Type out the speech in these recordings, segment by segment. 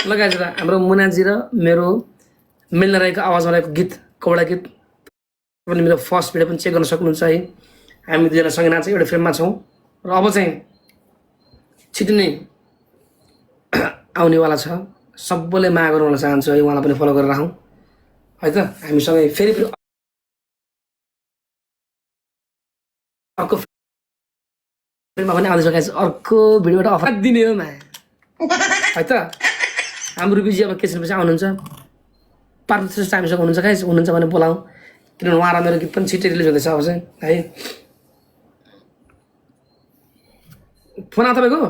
लगाएर हाम्रो मुनाजी र मेरो मिल्न रहेको आवाजमा रहेको गीत कौडा गीत पनि मेरो फर्स्ट भिडियो पनि चेक गर्न सक्नुहुन्छ है। हामी दुईजना सँगै नाच्छ एउटा फ्रेममा छौँ र अब चाहिँ छिटो नै आउनेवाला छ। सबैले माया गर्नु चाहन्छु है, उहाँलाई पनि फलो गरेर राखौँ है त। हामीसँगै फेरि अर्को फ्रेममा पनि आउँदैछ गाइस, अर्को भिडियोबाट अफर दिने हो माया है त। हाम्रो रुबीजी अब के छ आउनुहुन्छ, पार्थ श्रेष्ठ हामीसँग हुनुहुन्छ गाइस, हुनुहुन्छ भने बोलाउँ, किनभने उहाँ र मेरो गीत पनि छिट्टै रिलिज हुँदैछ अब चाहिँ है। फोन आयो तपाईँको?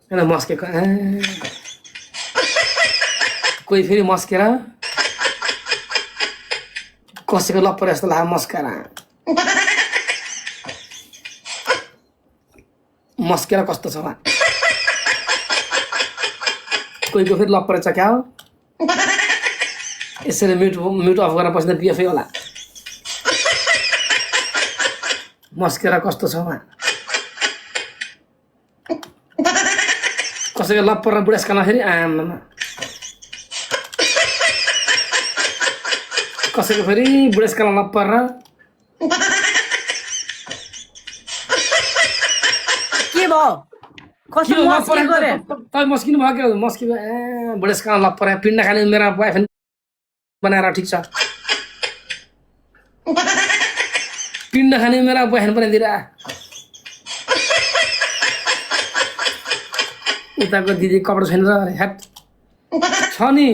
होइन मस्केको कोही फेरि मस्केर कसैको लप्पर जस्तो लाग्यो मस्केर मस्केर कस्तो छ कोहीको फेरि लप्पर चक्याओ यसरी म्युट अफ गरेर बस्दा पिएफै होला मस्केर कस्तो छ उहाँ कसैको लप्पर र बुढेसकालमा फेरि आमामा कसैको फेरि बुढेसकालमा लप्पर र के भयो कसो मस्किएको रे तपाईँ मस्किनु भयो क्या मस्किनु बुढेसकालमा लप्पर पिण्ड खाने मेरो बोयफ्रेन्ड बनाएर ठिक छ पिण्ड खाने मेरो बोयफ्रेन्ड बनाइदिएर उताको दिदी कपडा छैन र ह्याट छ नि।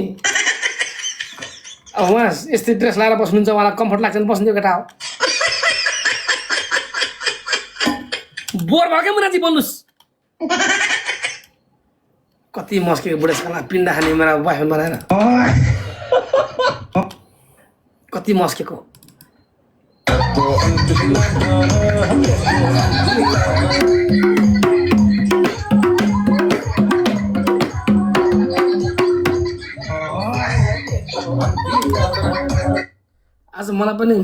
अब उहाँ यस्तै ड्रेस लगाएर बस्नुहुन्छ, उहाँलाई कम्फर्ट लाग्छ भने बस्नु केटा हो। बोर भयो क्या मुनाजी बोल्नुहोस्। कति मस्केको बुढेसकालमा पिण्ड खाने मेरो बोयफ्रेन्ड बनाएर कति मस्केको आज मलाई पनि